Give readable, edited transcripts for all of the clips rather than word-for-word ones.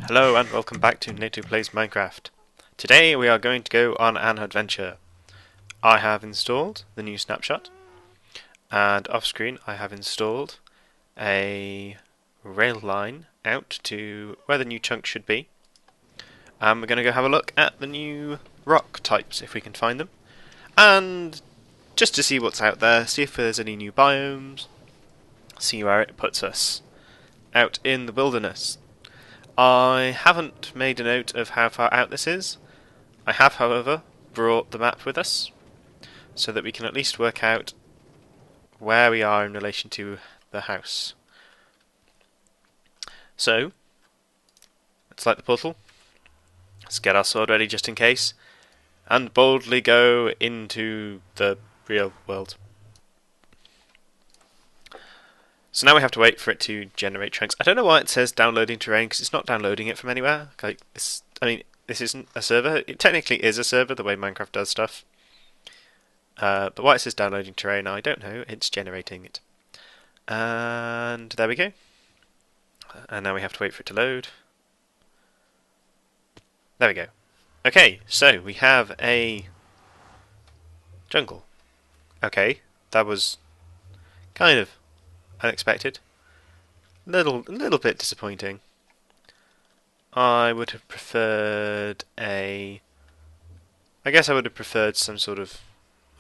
Hello and welcome back to NATO Plays Minecraft. Today we are going to go on an adventure. I have installed the new Snapshot, and off screen I have installed a rail line out to where the new chunk should be. And we're going to go have a look at the new rock types if we can find them, and just to see what's out there, see if there's any new biomes, see where it puts us out in the wilderness. I haven't made a note of how far out this is. I have, however, brought the map with us, so that we can at least work out where we are in relation to the house. So, let's light the portal. Let's get our sword ready just in case, and boldly go into the real world. So now we have to wait for it to generate chunks. I don't know why it says downloading terrain, because it's not downloading it from anywhere. Like this, this isn't a server. It technically is a server, the way Minecraft does stuff. But why it says downloading terrain, I don't know. It's generating it. And there we go. And now we have to wait for it to load. There we go. Okay, so we have a jungle. Okay, that was kind of unexpected. Little bit disappointing. I would have preferred I guess I would have preferred some sort of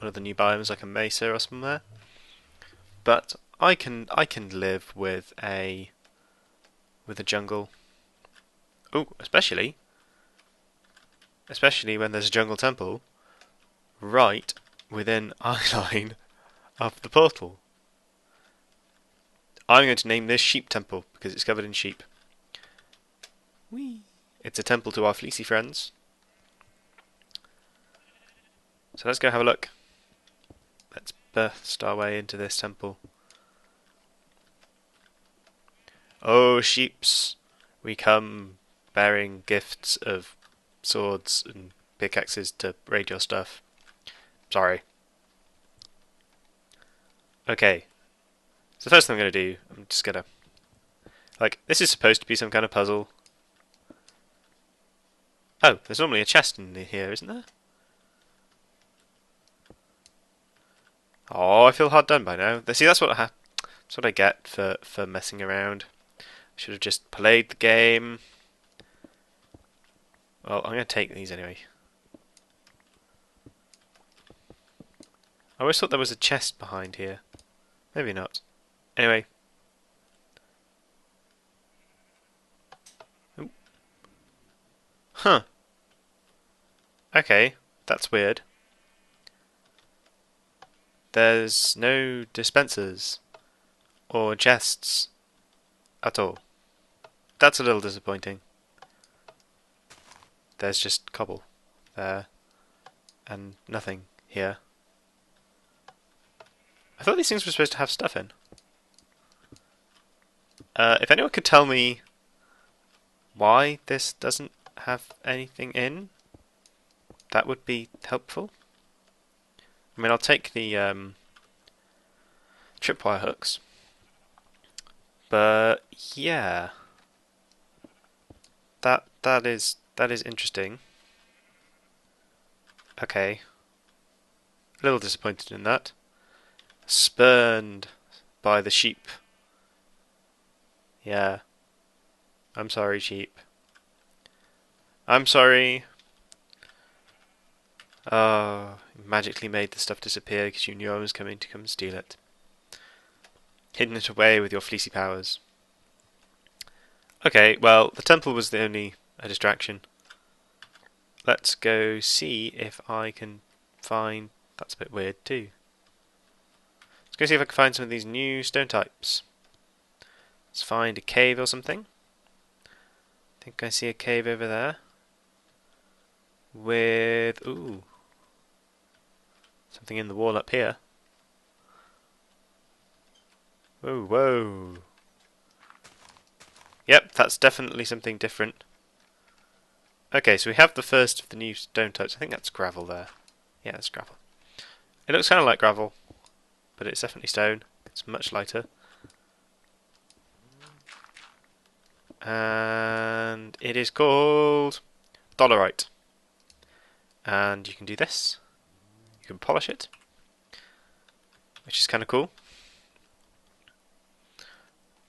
one of the new biomes, like a mesa or somewhere. But I can live with a jungle. Oh, especially when there's a jungle temple right within eye line of the portal. I'm going to name this Sheep Temple because it's covered in sheep. Whee! It's a temple to our fleecy friends. So let's go have a look. Let's burst our way into this temple. Oh, sheeps, we come bearing gifts of swords and pickaxes to raid your stuff. Sorry. Okay. So the first thing I'm going to do, I'm just going to... this is supposed to be some kind of puzzle. Oh, there's normally a chest in here, isn't there? Oh, I feel hard done by now. See, that's what I get for messing around. I should have just played the game. Well, I'm going to take these anyway. I always thought there was a chest behind here. Maybe not. Anyway. Ooh. Huh. Okay, that's weird. There's no dispensers or chests at all. That's a little disappointing. There's just cobble there and nothing here. I thought these things were supposed to have stuff in. If anyone could tell me why this doesn't have anything in, that would be helpful. I mean, I'll take the tripwire hooks, but yeah, that is interesting. Okay, a little disappointed in that. Spurned by the sheep. Yeah, I'm sorry, sheep. I'm sorry. Oh, magically made the stuff disappear because you knew I was coming to come and steal it. Hidden it away with your fleecy powers. Okay, well, the temple was the only distraction. Let's go see if I can find... That's a bit weird too. Let's go see if I can find some of these new stone types. Let's find a cave or something. I think I see a cave over there. With... ooh. Something in the wall up here. Whoa, whoa. Yep, that's definitely something different. Okay, so we have the first of the new stone types. I think that's gravel there. Yeah, that's gravel. It looks kind of like gravel, but it's definitely stone. It's much lighter. and it is called Dolerite. And you can do this. You can polish it, which is kind of cool.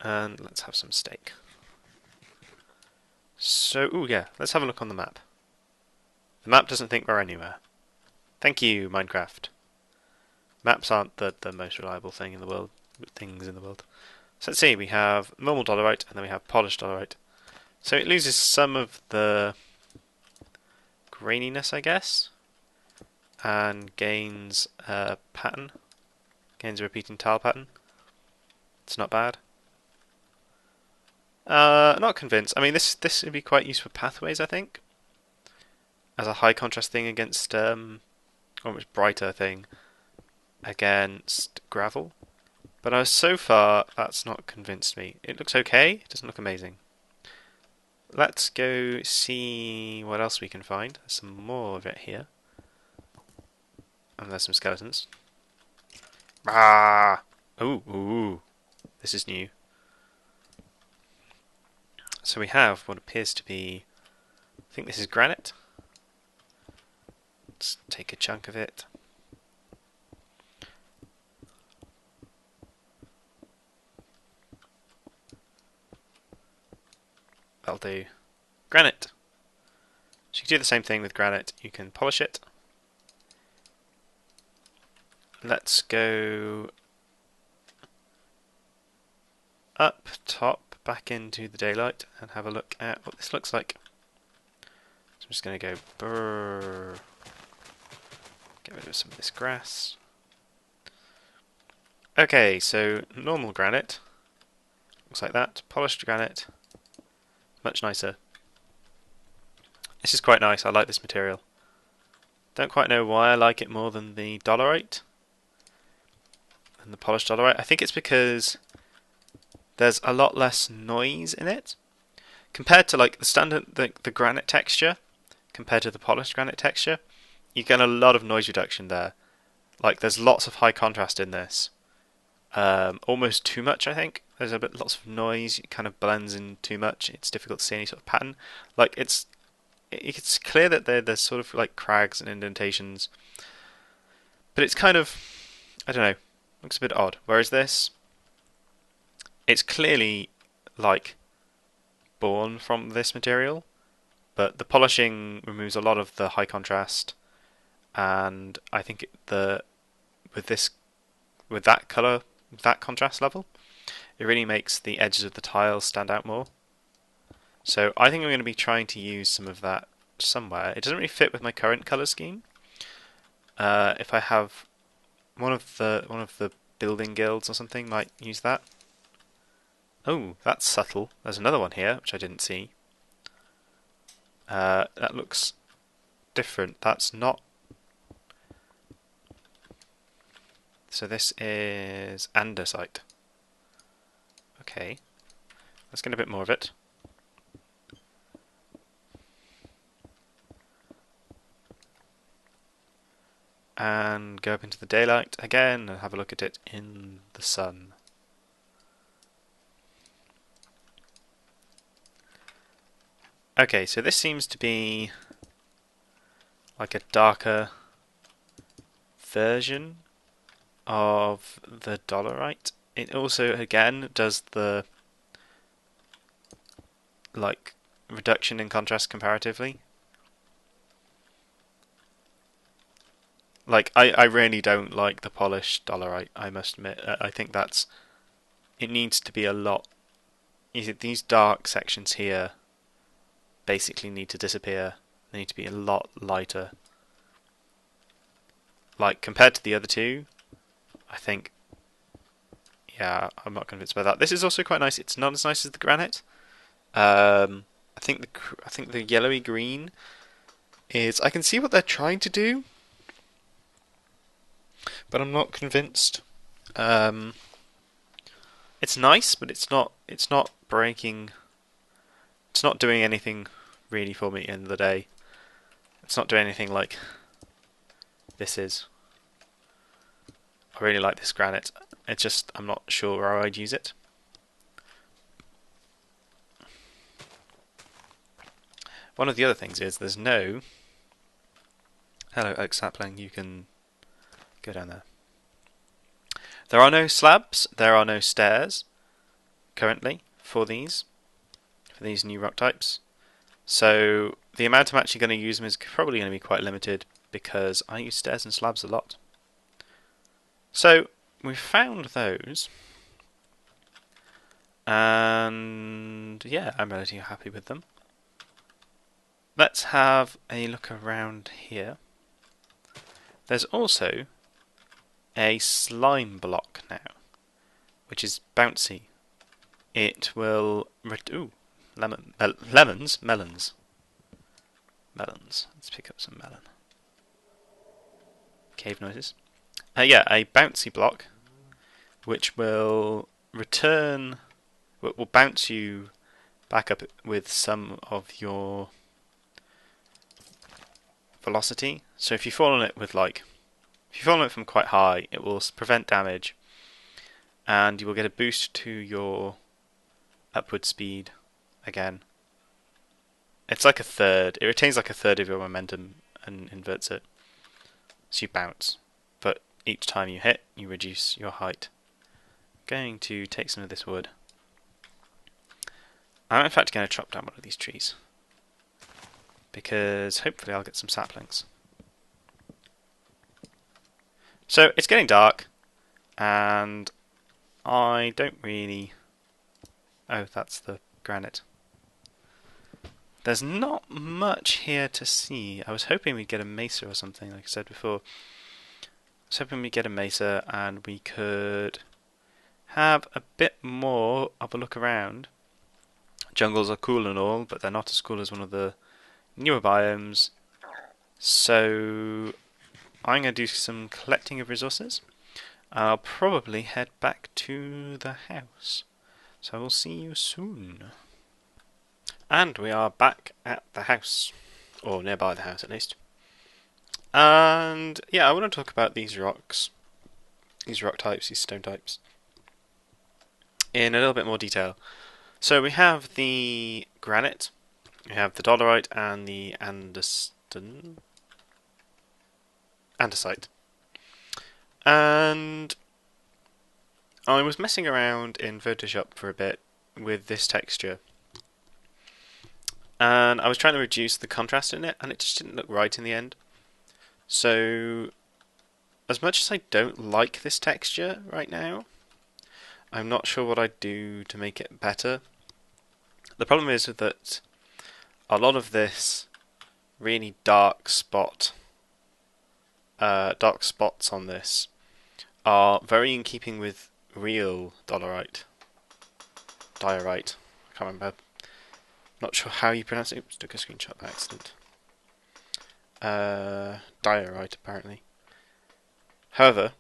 And let's have some steak. So, ooh, yeah, let's have a look on the map. The map doesn't think we're anywhere. Thank you, Minecraft. Maps aren't the most reliable things in the world. So let's see, we have normal dolerite and then we have polished dolerite. So it loses some of the graininess, I guess, and gains a pattern. Gains a repeating tile pattern. It's not bad. Not convinced. I mean, this would be quite useful for pathways, I think, as a high contrast thing against, or a much brighter thing against gravel. But so far, that's not convinced me. It looks okay. It doesn't look amazing. Let's go see what else we can find. There's some more of it here. And there's some skeletons. Ah! Ooh. This is new. So we have what appears to be, I think this is granite. Let's take a chunk of it. That'll do. Granite. So you can do the same thing with granite. You can polish it. Let's go up top, back into the daylight, and have a look at what this looks like. So I'm just going to go brrr. Get rid of some of this grass. Okay, so normal granite. Looks like that. Polished granite. Much nicer. This is quite nice. I like this material. Don't quite know why I like it more than the dolerite and the polished dolerite. I think it's because there's a lot less noise in it compared to like the standard the granite texture compared to the polished granite texture. You get a lot of noise reduction there. Like there's lots of high contrast in this. Almost too much, I think. There's lots of noise. It kind of blends in too much. It's difficult to see any sort of pattern. Like it's clear that there's sort of like crags and indentations, but it's kind of, I don't know, looks a bit odd. Whereas this, it's clearly like born from this material, but the polishing removes a lot of the high contrast, and I think with that color, that contrast level, it really makes the edges of the tiles stand out more. So I think I'm going to be trying to use some of that somewhere. It doesn't really fit with my current color scheme. If I have one of the building guilds or something, might use that. Oh, that's subtle. There's another one here which I didn't see. That looks different. That's not. So this is andesite. Okay, let's get a bit more of it. And go up into the daylight again and have a look at it in the sun. Okay, so this seems to be like a darker version of the dolerite. It also again does the like reduction in contrast comparatively. Like, I really don't like the polished dolerite, I must admit. I think it needs to be a lot. These dark sections here basically need to disappear. They need to be a lot lighter. Like, compared to the other two, I think, yeah, I'm not convinced by that. This is also quite nice. It's not as nice as the granite. I think the yellowy green is. I can see what they're trying to do, but I'm not convinced. It's nice, but it's not breaking. It's not doing anything really for me at the end of the day. It's not doing anything like this is. I really like this granite. It's just I'm not sure where I'd use it. One of the other things is there's no... Hello, oak sapling, you can go down there. There are no slabs, there are no stairs currently for these new rock types. So the amount I'm actually going to use them is probably going to be quite limited because I use stairs and slabs a lot. So we've found those, and yeah, I'm relatively happy with them. Let's have a look around here. There's also a slime block now, which is bouncy. It will... Ooh, melons. Let's pick up some melon. Cave noises. Yeah, a bouncy block, which will return... will bounce you back up with some of your velocity. So if you fall on it with if you fall on it from quite high, it will prevent damage, and you will get a boost to your upward speed again. It's like a third. It retains like a third of your momentum and inverts it. So you bounce, but each time you hit, you reduce your height. I'm going to take some of this wood. I'm in fact going to chop down one of these trees, because hopefully I'll get some saplings. So it's getting dark, and I don't really... Oh, that's the granite. There's not much here to see. I was hoping we'd get a mesa or something, like I said before. I was hoping we'd get a mesa and we could have a bit more of a look around. Jungles are cool and all, but they're not as cool as one of the newer biomes. So I'm going to do some collecting of resources. I'll probably head back to the house. So I will see you soon. And we are back at the house, or nearby the house at least. And yeah, I want to talk about these rocks, these rock types, these stone types, in a little bit more detail. So we have the granite, we have the dolerite, and the andesite. And I was messing around in Photoshop for a bit with this texture, and I was trying to reduce the contrast in it, and it just didn't look right in the end. So, as much as I don't like this texture right now, I'm not sure what I'd do to make it better. The problem is that a lot of this really dark spots on this are very in keeping with real diorite. I can't remember. Not sure how you pronounce it. Oops, took a screenshot by accident. Diorite, apparently. However,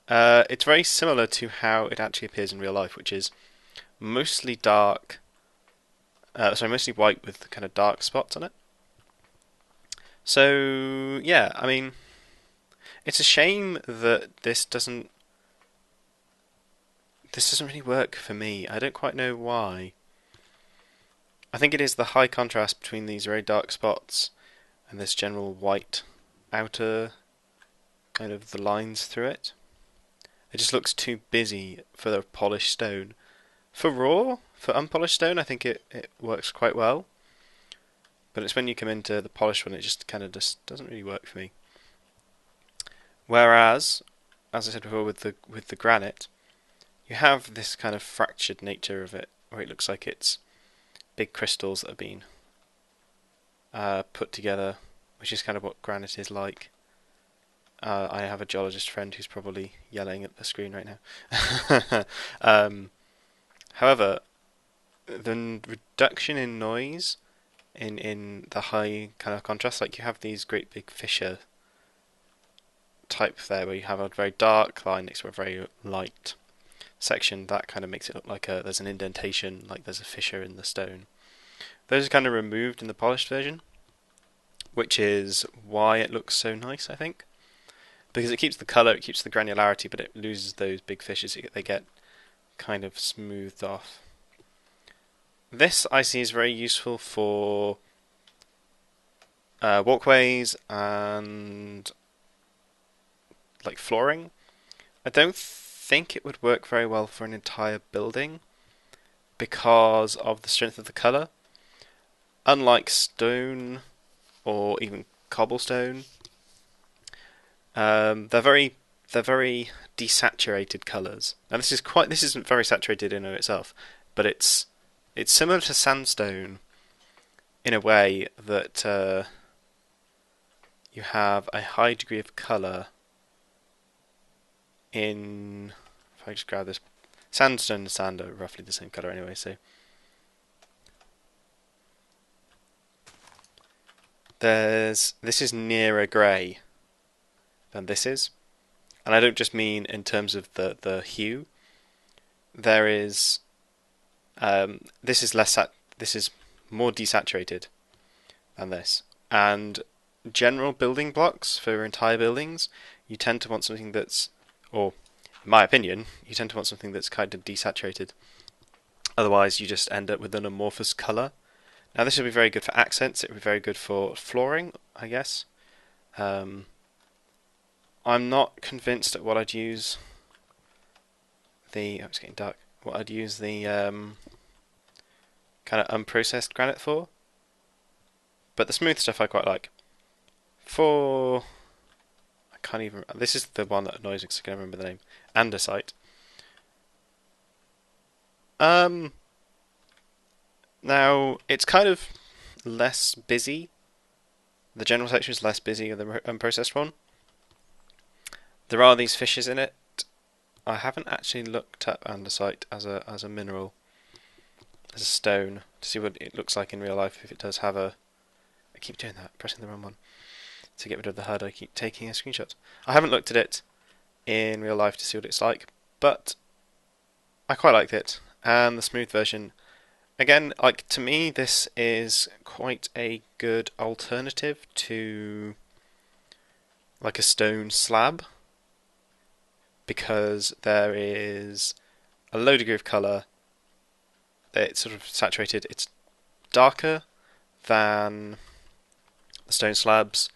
it's very similar to how it actually appears in real life, which is mostly dark. Mostly white with kind of dark spots on it. So yeah, I mean, it's a shame that this doesn't really work for me. I don't quite know why. I think it is the high contrast between these very dark spots and this general white outer kind of the lines through it. It just looks too busy for the polished stone. For unpolished stone, I think it works quite well. But it's when you come into the polished one, it just kind of just doesn't really work for me. Whereas, as I said before, with the granite, you have this kind of fractured nature of it, where it looks like it's big crystals that have been put together, which is kind of what granite is like. I have a geologist friend who's probably yelling at the screen right now. However, the reduction in noise in the high kind of contrast, like you have these great big fissure type there, where you have a very dark line next to a very light section, that kind of makes it look like there's an indentation, like there's a fissure in the stone. Those are kind of removed in the polished version, which is why it looks so nice, I think. Because it keeps the colour, it keeps the granularity, but it loses those big fissures. They get kind of smoothed off. This I see is very useful for walkways and like flooring. I don't think it would work very well for an entire building because of the strength of the colour. Unlike stone or even cobblestone, they're very desaturated colours. Now this isn't very saturated in and of itself, but it's similar to sandstone in a way that you have a high degree of colour in. If I just grab this, sandstone and sand are roughly the same colour anyway. So this is nearer grey than this is, and I don't just mean in terms of the hue. There is this is more desaturated than this, and general building blocks for entire buildings, you tend to want something that's, or in my opinion, you tend to want something that's kind of desaturated. Otherwise, you just end up with an amorphous colour. Now, this would be very good for accents. It would be very good for flooring, I guess. I'm not convinced at what I'd use the. Oh, it's getting dark. What I'd use the kind of unprocessed granite for, but the smooth stuff I quite like. For I can't even. This is the one that annoys me because I can't remember the name. Andesite. Now it's kind of less busy. The general section is less busy than the unprocessed one. There are these fishes in it. I haven't actually looked up andesite as a mineral, as a stone, to see what it looks like in real life. If it does have a, I keep doing that, pressing the wrong one to get rid of the HUD. I keep taking a screenshot. I haven't looked at it in real life to see what it's like, but I quite liked it. And the smooth version, again, like to me, this is quite a good alternative to like a stone slab, because there is a low degree of colour. It's sort of saturated. It's darker than the stone slabs,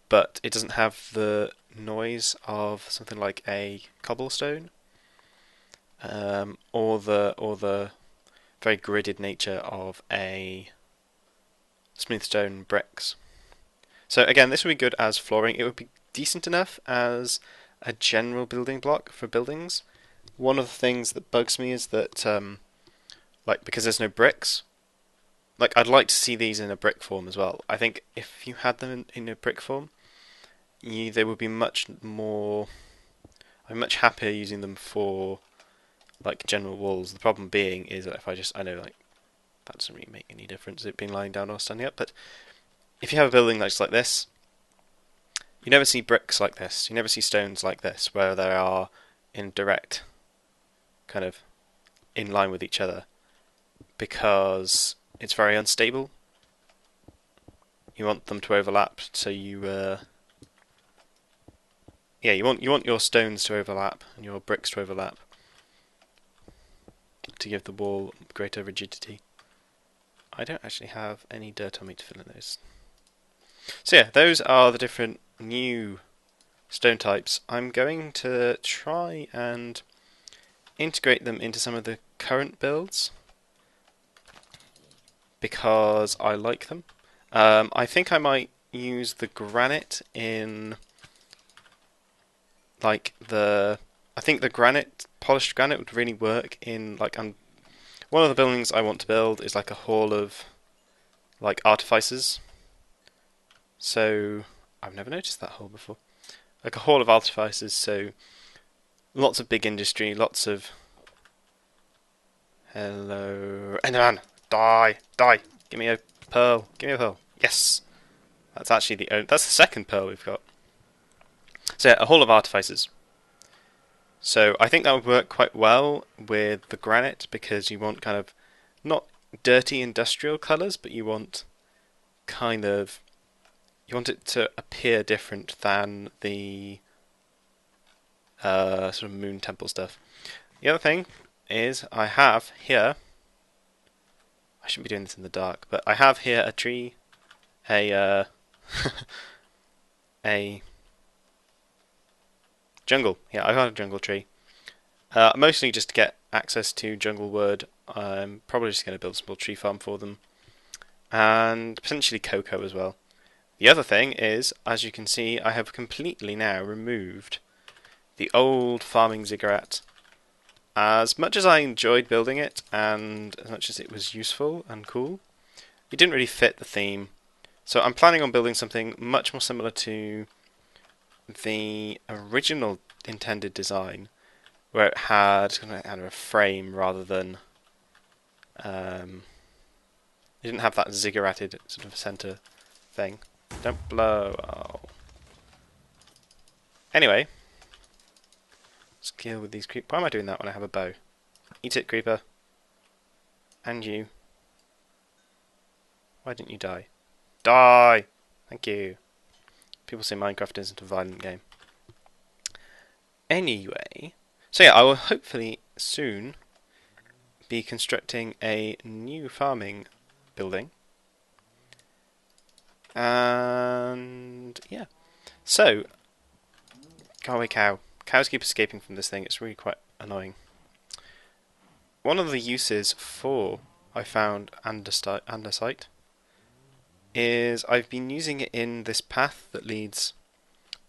but it doesn't have the noise of something like a cobblestone, or the very gridded nature of a smooth stone bricks. So again, this would be good as flooring. It would be decent enough as a general building block for buildings. One of the things that bugs me is that, like, because there's no bricks, like, I'd like to see these in a brick form as well. I think if you had them in a brick form, they would be much more. I'm much happier using them for, like, general walls. The problem being is that if I know, like, that doesn't really make any difference, it being lying down or standing up, but if you have a building that's like this, you never see bricks like this, you never see stones like this, where they are in direct, kind of, in line with each other, because it's very unstable. You want them to overlap, so you want your stones to overlap and your bricks to overlap to give the wall greater rigidity. I don't actually have any dirt on me to fill in those. So yeah, those are the different new stone types. I'm going to try and integrate them into some of the current builds because I like them. I think I might use the granite in like I think the polished granite would really work in like one of the buildings I want to build is like a hall of like artificers. So I've never noticed that hole before. Like a hall of artificers, so lots of big industry, lots of hello Enderman, die, give me a pearl, yes. That's actually that's the second pearl we've got. So yeah, a hall of artificers. So I think that would work quite well with the granite because you want kind of not dirty industrial colours, but you want it to appear different than the sort of moon temple stuff. The other thing is I have here, I shouldn't be doing this in the dark, but I have here a tree, a a jungle. Yeah, I found a jungle tree. Mostly just to get access to jungle wood. I'm probably just going to build a small tree farm for them. And potentially cocoa as well. The other thing is, as you can see, I have completely now removed the old farming ziggurat. As much as I enjoyed building it, and as much as it was useful and cool, it didn't really fit the theme. So I'm planning on building something much more similar to the original intended design, where it had kind of a frame rather than it didn't have that zigguratted sort of center thing. Don't blow. Oh. Anyway, let's deal with these creep. Why am I doing that when I have a bow? Eat it, creeper. And you. Why didn't you die? Die! Thank you. People say Minecraft isn't a violent game. Anyway, so yeah, I will hopefully soon be constructing a new farming building. And yeah, so go away, cow. Cows keep escaping from this thing. It's really quite annoying. One of the uses for I found andesite is I've been using it in this path that leads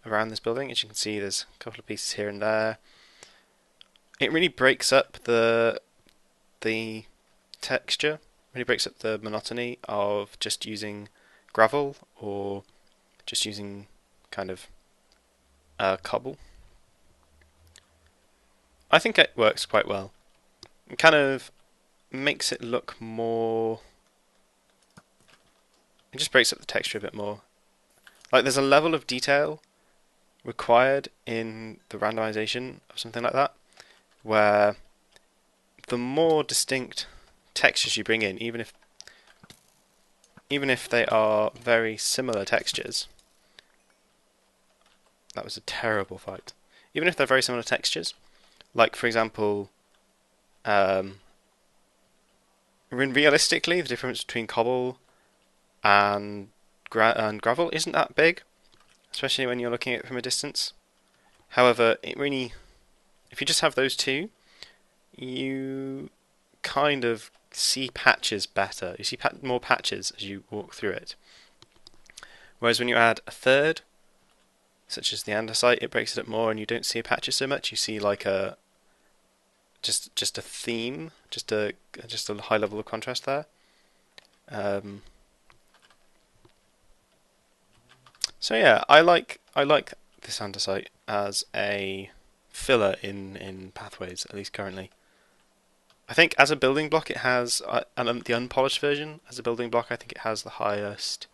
around this building. As you can see, there's a couple of pieces here and there. It really breaks up the texture. Really breaks up the monotony of just using gravel or just using kind of cobble. I think it works quite well. It kind of makes it look more. It just breaks up the texture a bit more. Like there's a level of detail required in the randomization of something like that, where the more distinct textures you bring in, even if they are very similar textures. That was a terrible fight. Even if they're very similar textures, like for example, realistically, the difference between cobble and gravel isn't that big, especially when you're looking at it from a distance. However, it really, if you just have those two, you kind of see patches better. You see more patches as you walk through it. Whereas when you add a third, such as the andesite, it breaks it up more, and you don't see patches so much. You see like a just a theme, just a high level of contrast there. So yeah, I like this andesite as a filler in pathways, at least currently. I think as a building block it has, the unpolished version, as a building block I think it has the highest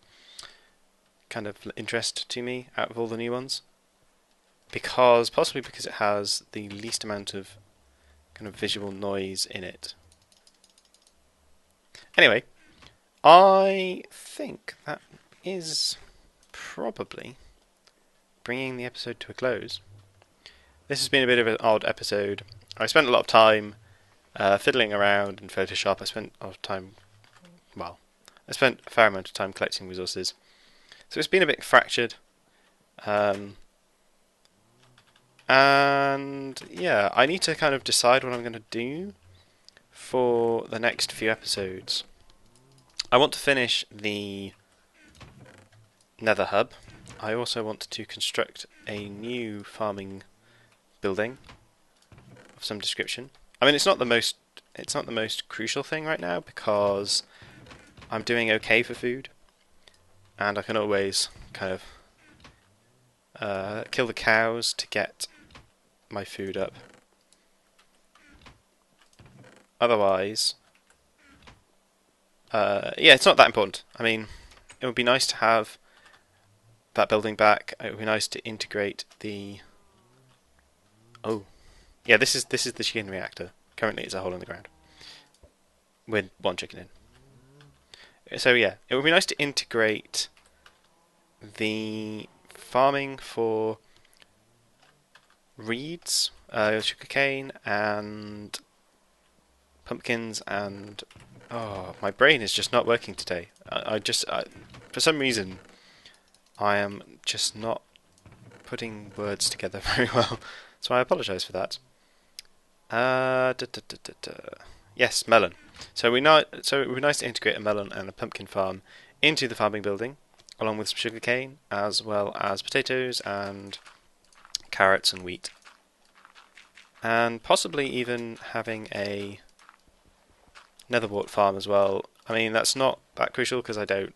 kind of interest to me out of all the new ones. Possibly because it has the least amount of kind of visual noise in it. Anyway, I think that is probably bringing the episode to a close. This has been a bit of an odd episode. I spent a lot of time fiddling around in Photoshop. I spent a fair amount of time collecting resources. So it's been a bit fractured. And yeah, I need to kind of decide what I'm going to do for the next few episodes. I want to finish the Nether hub. I also want to construct a new farming building of some description. I mean, it's not the most crucial thing right now because I'm doing okay for food, and I can always kind of kill the cows to get my food up. Otherwise, yeah, it's not that important. I mean, it would be nice to have that building back. It would be nice to integrate the. Oh, yeah, this is the chicken reactor. Currently, it's a hole in the ground with one chicken in. So yeah, it would be nice to integrate the farming for reeds, sugarcane, and pumpkins, and oh, my brain is just not working today. For some reason, I am just not putting words together very well, so I apologise for that. Yes, melon. So it would be nice to integrate a melon and a pumpkin farm into the farming building, along with some sugarcane, as well as potatoes and carrots and wheat. And possibly even having a netherwort farm as well. I mean, that's not that crucial because I don't,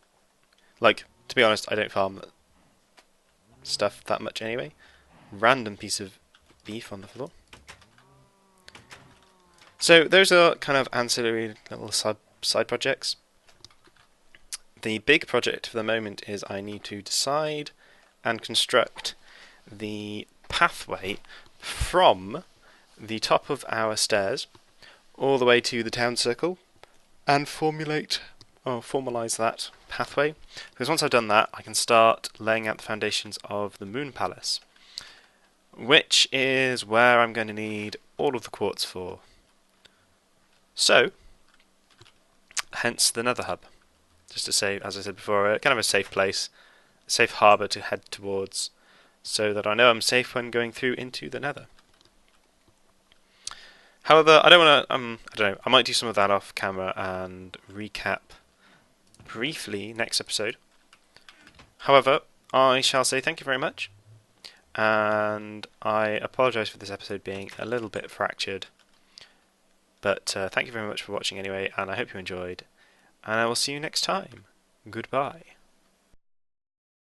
to be honest, I don't farm stuff that much anyway. Random piece of beef on the floor. So those are kind of ancillary little side projects. The big project for the moment is I need to decide and construct the pathway from the top of our stairs all the way to the town circle and formalise that pathway, because once I've done that I can start laying out the foundations of the Moon Palace, which is where I'm going to need all of the quartz for. So, hence the Nether Hub, just to say, as I said before, kind of a safe place, a safe harbour to head towards, so that I know I'm safe when going through into the Nether. However, I don't want to. I don't know. I might do some of that off camera and recap briefly next episode. However, I shall say thank you very much, and I apologise for this episode being a little bit fractured. But thank you very much for watching anyway, and I hope you enjoyed, and I will see you next time. Goodbye.